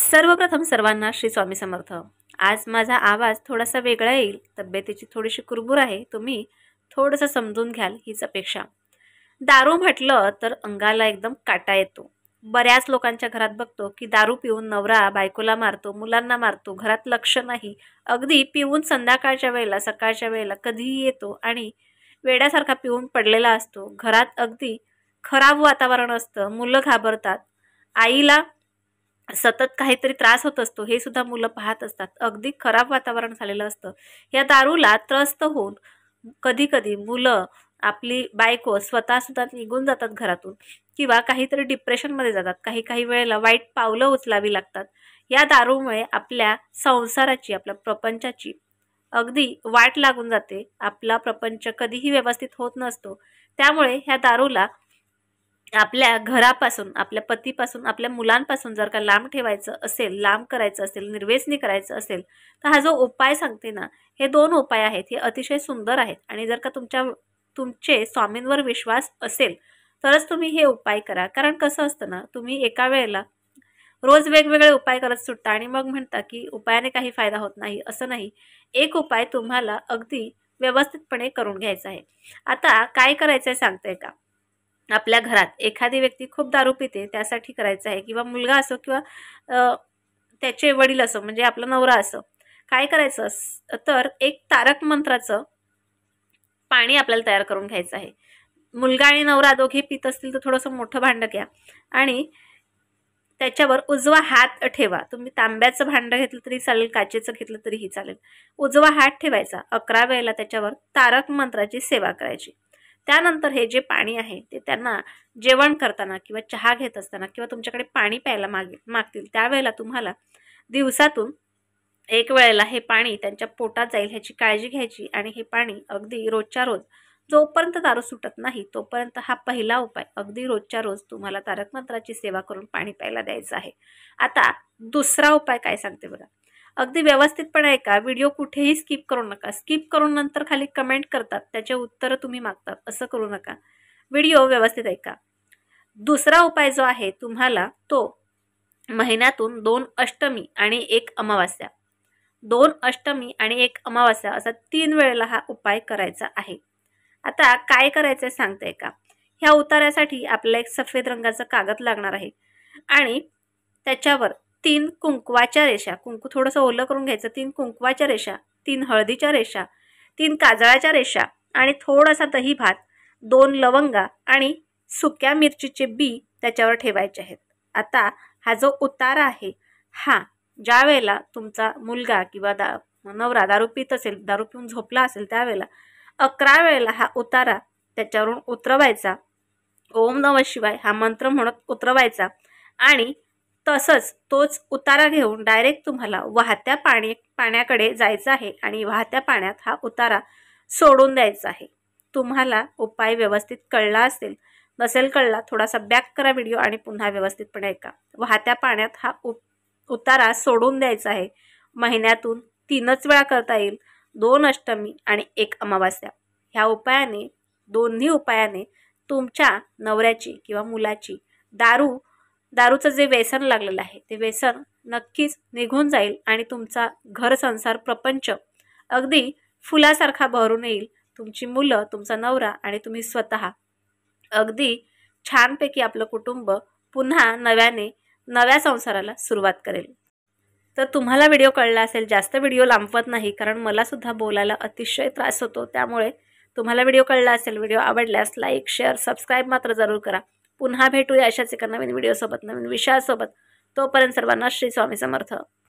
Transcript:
सर्वप्रथम सर्वांना श्री स्वामी समर्थ। आज माझा आवाज थोडासा वेगळा येईल, तब्येतीची थोडीशी कुरबुर आहे, तुम्ही थोडंसं समजून घ्याल हीच अपेक्षा। दारू म्हटलं तर अंगाला एकदम काटा येतो। बऱ्याच लोकांच्या घरात बघतो की दारू पिऊन नवरा बायकोला मारतो, मुलांना मारतो, घरात लक्ष नाही, अगदी पिऊन संध्याकाळच्या वेळेला सकाळच्या वेळेला कधीही येतो आणि वेड्यासारखा पिऊन पडलेला असतो। घरात अगदी खराब वातावरण असतं, मुलं घाबरतात, आईला सतत काहीतरी त्रास होत असतो, हे सुद्धा मुलं पाहत असतात, अगदी खराब वातावरण झालेलं असतं। या दारूला त्रस्त होऊन कधी कधी मुलं, आपली बायको स्वतः सुद्धा निघून जातात घरातून किंवा काहीतरी डिप्रेशनमध्ये जातात, काही काही वेळेला वाईट पावलं उचलावी लागतात। या दारूमुळे आपल्या संसाराची, आपल्या प्रपंचाची अगदी वाट लागून जाते, आपला प्रपंच कधीही व्यवस्थित होत नसतो। त्यामुळे ह्या दारूला आपल्या घरापासून, आपल्या पतीपासून, आपल्या मुलांपासून जर का लांब ठेवायचं असेल, लांब करायचं असेल, निर्व्यसनी करायचं असेल, तर हा जो उपाय सांगते ना, हे 2 उपाय आहेत, हे अतिशय सुंदर आहेत। आणि जर का तुमचे स्वामींवर विश्वास असेल तरच तुम्ही हे उपाय करा। कारण कसं असतं ना, तुम्ही एका वेळेला रोज वेगवेगळे उपाय करत सुटता आणि मग म्हणता की उपायाने काही फायदा होत नाही, असं नाही। एक उपाय तुम्हाला अगदी व्यवस्थितपणे करून घ्यायचा आहे। आता काय करायचं आहे सांगते का? आपल्या घरात एखादी व्यक्ती खूप दारू पिते, त्यासाठी करायचं आहे, किंवा मुलगा असो किंवा त्याचे वडील असो, म्हणजे आपला नवरा असो, काय करायचं तर एक तारक मंत्राचं पाणी आपल्याला तयार करून घ्यायचं आहे। मुलगा आणि नवरा दोघे पित असतील तर थोडंसं मोठं भांडं घ्या आणि त्याच्यावर उजवा हात ठेवा। तुम्ही तांब्याचं भांडं घेतलं तरी चालेल, काचेचं घेतलं तरीही चालेल। उजवा हात ठेवायचा, 11 वेळेला त्याच्यावर तारक मंत्राची सेवा करायची। त्यानंतर हे जे पाणी आहे ते त्यांना जेवण करताना किंवा चहा घेत असताना किंवा तुमच्याकडे पाणी प्यायला मागतील त्यावेळेला तुम्हाला दिवसातून 1 वेळेला हे पाणी त्यांच्या पोटात जाईल ह्याची काळजी घ्यायची। आणि हे पाणी अगदी रोजच्या रोज, जोपर्यंत दारू सुटत नाही तोपर्यंत हा पहिला उपाय, अगदी रोजच्या रोज तुम्हाला तारक मंत्राची सेवा करून पाणी प्यायला द्यायचं आहे। आता दुसरा उपाय काय सांगते बघा, अगदी व्यवस्थितपणे ऐका, व्हिडिओ कुठेही स्किप करू नका। स्किप करून नंतर खाली कमेंट करतात, त्याचे उत्तर तुम्ही मागतात, असं करू नका, व्हिडिओ व्यवस्थित ऐका। दुसरा उपाय जो आहे तुम्हाला तो महिन्यातून 2 अष्टमी आणि 1 अमावास्या, 2 अष्टमी आणि 1 अमावास्या असा 3 वेळेला हा उपाय करायचा आहे। आता काय करायचंय सांगते का? ह्या उतार्यासाठी आपल्याला एक सफेद रंगाचा कागद लागणार आहे आणि त्याच्यावर 3 कुंकवाच्या रेषा, कुंकू थोडंसं ओलं करून घ्यायचं, 3 कुंकवाच्या रेषा, 3 हळदीच्या रेषा, 3 काजळाच्या रेषा आणि थोडासा दही भात, 2 लवंगा आणि सुक्या मिरचीचे बी त्याच्यावर ठेवायचे आहेत। आता हा जो उतारा आहे, हा ज्या वेळेला तुमचा मुलगा किंवा नवरा दारू पित असेल, दारू पिऊन झोपला असेल, त्यावेळेला 11 वेळेला हा उतारा त्याच्यावरून उतरवायचा, ओम नमः शिवाय हा मंत्र म्हणत उतरवायचा आणि तसंच तोच उतारा घेऊन डायरेक्ट तुम्हाला वाहत्या पाण्याकडे जायचं आहे आणि वाहत्या पाण्यात हा उतारा सोडून द्यायचा आहे। तुम्हाला उपाय व्यवस्थित कळला असेल, नसेल कळला थोडासा बॅक करा व्हिडिओ आणि पुन्हा व्यवस्थितपणे ऐका। वाहत्या पाण्यात हा उतारा सोडून द्यायचा आहे। महिन्यातून 3च वेळा करता येईल, 2 अष्टमी आणि 1 अमावास्या। ह्या उपायाने, दोन्ही उपायाने तुमच्या नवऱ्याची किंवा मुलाची दारूचं जे व्यसन लागलेलं आहे ते व्यसन नक्कीच निघून जाईल आणि तुमचा घर संसार प्रपंच अगदी फुलासारखा बहरून येईल। तुमची मुलं, तुमचा नवरा आणि तुम्ही स्वतः अगदी छानपैकी आपलं कुटुंब पुन्हा नव्या संसाराला सुरुवात करेल। तर तुम्हाला व्हिडिओ कळला असेल, जास्त व्हिडिओ लांबवत नाही कारण मला सुद्धा बोलायला अतिशय त्रास होतो, त्यामुळे तुम्हाला व्हिडिओ कळला असेल, व्हिडिओ आवडल्यास लाईक, शेअर, सबस्क्राईब मात्र जरूर करा। पुन्हा भेटूया अशाच एका नवीन व्हिडिओसोबत, नवीन विषयासोबत। तोपर्यंत सर्वांना श्री स्वामी समर्थ।